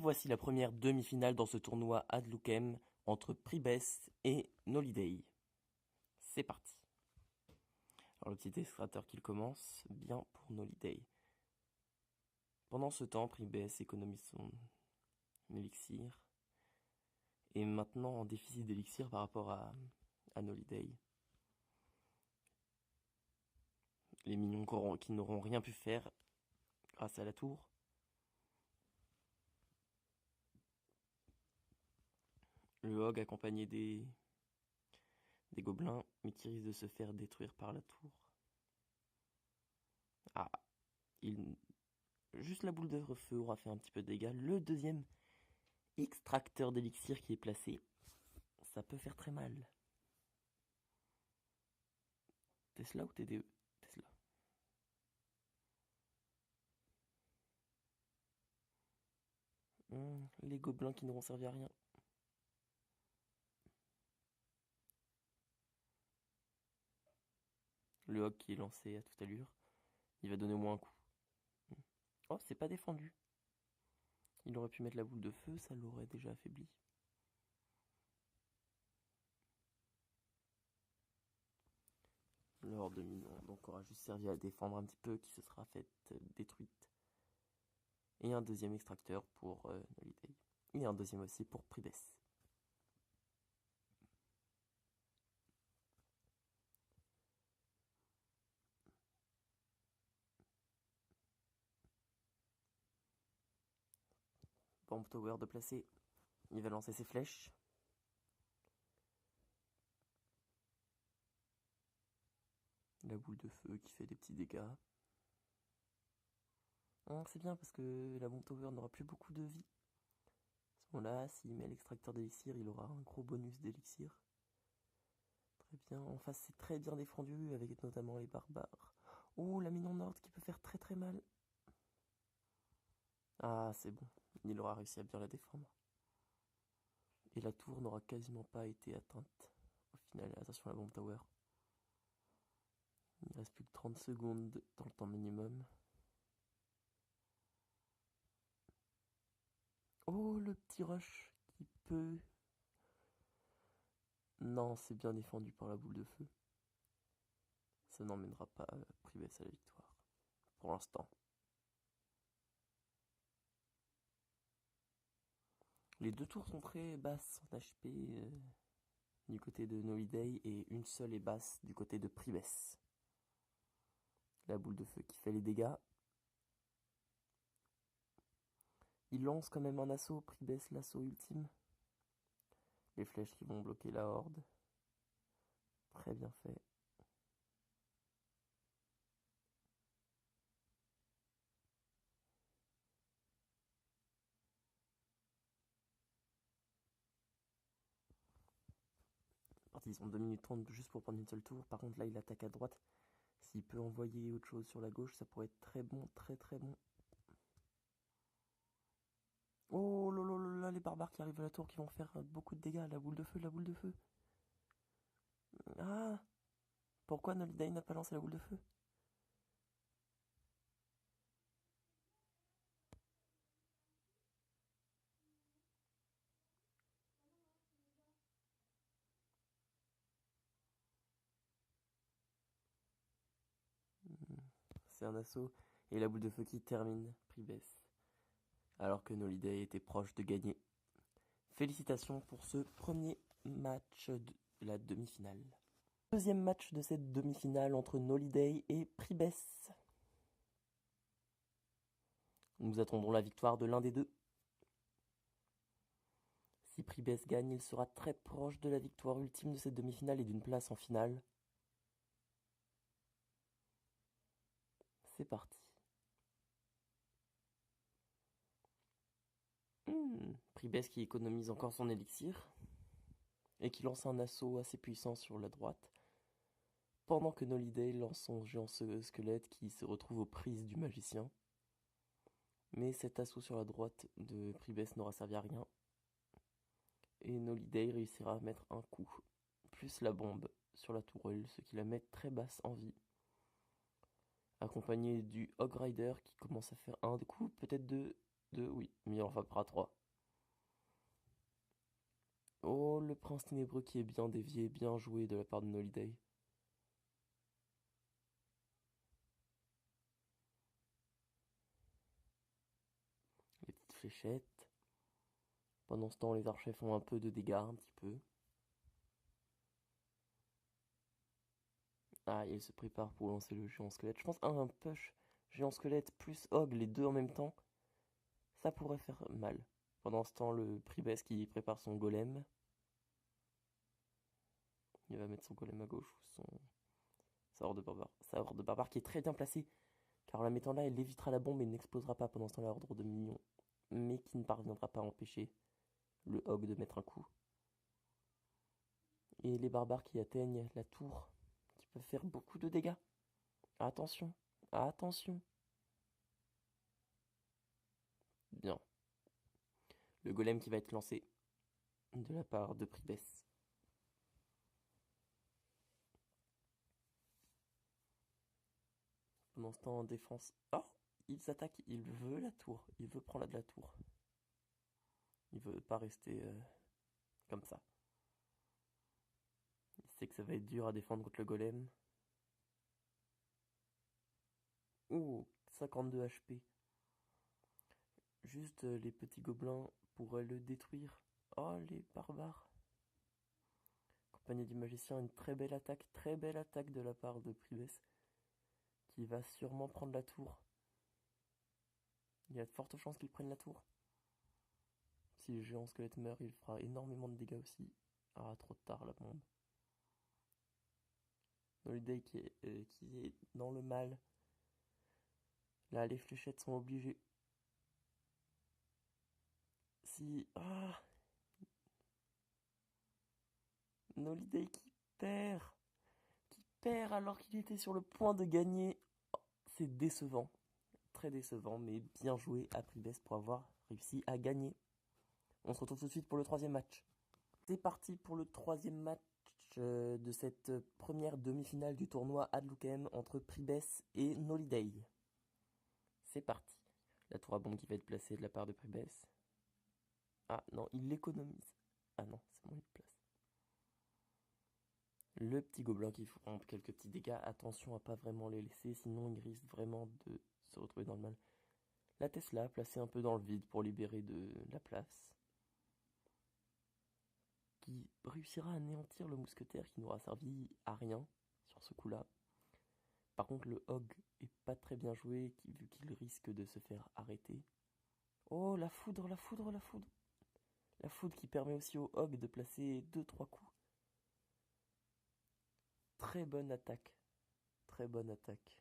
voici la première demi-finale dans ce tournoi Hadlouken entre Pribes et Noliday. C'est parti. Alors le petit extracteur qu'il commence, bien pour Noliday. Pendant ce temps, Pribes économise son élixir. Et maintenant en déficit d'élixir par rapport à Noliday. Les minions qui n'auront rien pu faire grâce à la tour. Le Hog accompagné des gobelins, mais qui risque de se faire détruire par la tour. Ah, juste la boule de feu aura fait un petit peu de dégâts. Le deuxième extracteur d'élixir qui est placé, ça peut faire très mal. Tesla ou TDE? Tesla. Les gobelins qui n'auront servi à rien. Le Hog qui est lancé à toute allure, il va donner au moins un coup. Oh, c'est pas défendu. Il aurait pu mettre la boule de feu, ça l'aurait déjà affaibli. Le horde minion donc aura juste servi à défendre un petit peu, qui se sera faite détruite. Et un deuxième extracteur pour Noliday. Et un deuxième aussi pour Pribes. Bomb Tower de placer. Il va lancer ses flèches. La boule de feu qui fait des petits dégâts. C'est bien parce que la Bomb Tower n'aura plus beaucoup de vie. À ce moment-là, s'il met l'extracteur d'élixir, il aura un gros bonus d'élixir. Très bien. En face, c'est très bien défendu avec notamment les barbares. Oh, la minion nord qui peut faire très très mal. Ah, c'est bon. Il aura réussi à bien la défendre. Et la tour n'aura quasiment pas été atteinte. Au final, attention à la Bomb Tower. Il ne reste plus que 30 secondes dans le temps minimum. Oh, le petit rush qui peut... Non, c'est bien défendu par la boule de feu. Ça n'emmènera pas Pribes à la victoire. Pour l'instant. Les deux tours sont très basses en HP du côté de Noliday et une seule est basse du côté de Pribes. La boule de feu qui fait les dégâts. Il lance quand même un assaut, Pribes l'assaut ultime. Les flèches qui vont bloquer la horde. Très bien fait. Parti, ils ont 2 minutes 30 juste pour prendre une seule tour. Par contre là il attaque à droite. S'il peut envoyer autre chose sur la gauche, ça pourrait être très bon, très très bon. Oh là, les barbares qui arrivent à la tour qui vont faire beaucoup de dégâts. La boule de feu, la boule de feu. Ah, pourquoi Noliday n'a pas lancé la boule de feu? C'est un assaut. Et la boule de feu qui termine Pribes. Alors que Noliday était proche de gagner. Félicitations pour ce premier match de la demi-finale. Deuxième match de cette demi-finale entre Noliday et Pribes. Nous attendons la victoire de l'un des deux. Si Pribes gagne, il sera très proche de la victoire ultime de cette demi-finale et d'une place en finale. C'est parti. Pribes qui économise encore son élixir et qui lance un assaut assez puissant sur la droite, pendant que Noliday lance son géant squelette qui se retrouve aux prises du magicien. Mais cet assaut sur la droite de Pribes n'aura servi à rien. Et Noliday réussira à mettre un coup, plus la bombe sur la tourelle, ce qui la met très basse en vie. Accompagné du Hog Rider qui commence à faire un coup, peut-être deux. 2, oui, mais il en frappera 3. Oh, le prince ténébreux qui est bien dévié, bien joué de la part de Noliday. Les petites fléchettes. Pendant ce temps, les archers font un peu de dégâts, un petit peu. Ah, il se prépare pour lancer le géant squelette. Je pense un push géant squelette plus Hog, les deux en même temps, ça pourrait faire mal. Pendant ce temps, le Pribès qui prépare son golem. Il va mettre son golem à gauche ou son sa horde de barbare. Sa horde de barbare qui est très bien placée, car en la mettant là, elle évitera la bombe et n'explosera pas pendant ce temps la horde de minions, mais qui ne parviendra pas à empêcher le Hog de mettre un coup. Et les barbares qui atteignent la tour, qui peuvent faire beaucoup de dégâts. Attention, attention. Bien. Le golem qui va être lancé de la part de Pribès. Pendant ce temps en défense. Oh, il s'attaque, il veut la tour, il veut prendre la tour. Il veut pas rester comme ça. Il sait que ça va être dur à défendre contre le golem. Ouh, 52 HP. Juste les petits gobelins pourraient le détruire. Oh, les barbares. Compagnie du magicien, une très belle attaque de la part de Pribès, qui va sûrement prendre la tour. Il y a de fortes chances qu'il prenne la tour. Si le géant squelette meurt, il fera énormément de dégâts aussi. Ah, trop tard la bombe. Holiday qui est dans le mal. Là, les fléchettes sont obligées. Si... Ah, Holiday qui perd. Qui perd alors qu'il était sur le point de gagner. Oh, c'est décevant. Très décevant, mais bien joué à Pribès pour avoir réussi à gagner. On se retrouve tout de suite pour le troisième match. C'est parti pour le troisième match de cette première demi-finale du tournoi Hadlouken entre Pribès et Noliday. C'est parti. La tour à bombe qui va être placée de la part de Pribès. Ah non, il l'économise. Ah non, c'est bon, il place. Le petit gobelin qui fera quelques petits dégâts. Attention à pas vraiment les laisser, sinon il risque vraiment de se retrouver dans le mal. La Tesla placée un peu dans le vide pour libérer de la place. Qui réussira à anéantir le mousquetaire qui n'aura servi à rien sur ce coup-là. Par contre, le Hog est pas très bien joué vu qu'il risque de se faire arrêter. Oh, la foudre, la foudre, la foudre. La foudre qui permet aussi au Hog de placer 2-3 coups. Très bonne attaque. Très bonne attaque.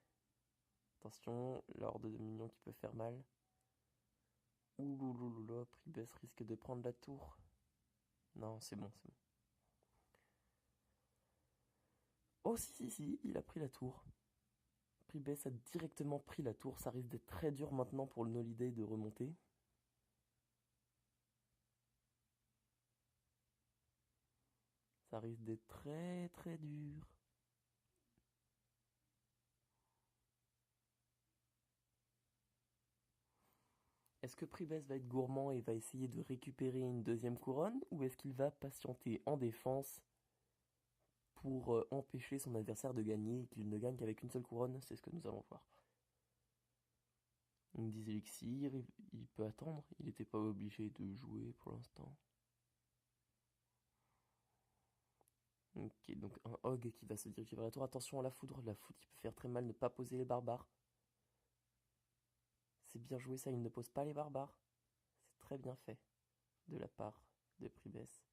Attention, l'horde de minions qui peut faire mal. Ouloulouloula, Pribès risque de prendre la tour. Non, c'est bon, c'est bon. Oh si, il a pris la tour. Pribès a directement pris la tour. Ça risque d'être très dur maintenant pour le Noliday de remonter. Ça risque d'être très très dur. Est-ce que Pribès va être gourmand et va essayer de récupérer une deuxième couronne, ou est-ce qu'il va patienter en défense pour empêcher son adversaire de gagner et qu'il ne gagne qu'avec une seule couronne? C'est ce que nous allons voir. Donc 10 élixirs, il peut attendre, il n'était pas obligé de jouer pour l'instant. Ok, donc un Hog qui va se diriger vers la tour. Attention à la foudre qui peut faire très mal, ne pas poser les barbares. C'est bien joué ça, il ne pose pas les barbares. C'est très bien fait de la part de Pribès.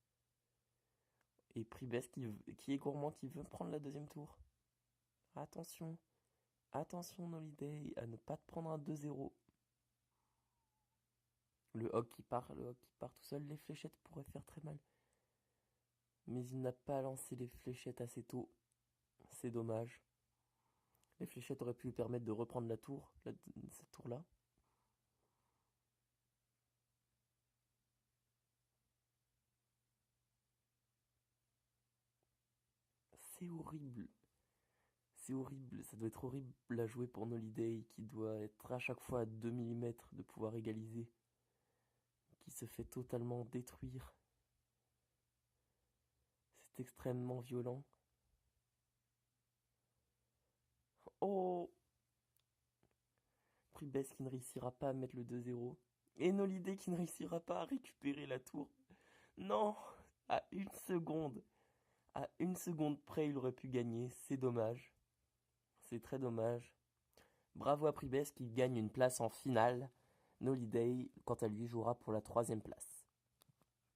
Et Pribès qui est gourmand, qui veut prendre la deuxième tour. Attention, attention Noliday à ne pas te prendre un 2-0. Le Hog qui part tout seul, les fléchettes pourraient faire très mal. Mais il n'a pas lancé les fléchettes assez tôt. C'est dommage. Les fléchettes auraient pu lui permettre de reprendre la tour, cette tour-là. C'est horrible. C'est horrible, ça doit être horrible à jouer pour Noliday qui doit être à chaque fois à 2 mm de pouvoir égaliser. qui se fait totalement détruire. C'est extrêmement violent. Oh! Pribes qui ne réussira pas à mettre le 2-0. Et Nolide qui ne réussira pas à récupérer la tour. Non! À une seconde. À une seconde près, il aurait pu gagner. C'est dommage. C'est très dommage. Bravo à Pribes qui gagne une place en finale. Nolide, quant à lui, jouera pour la 3e place.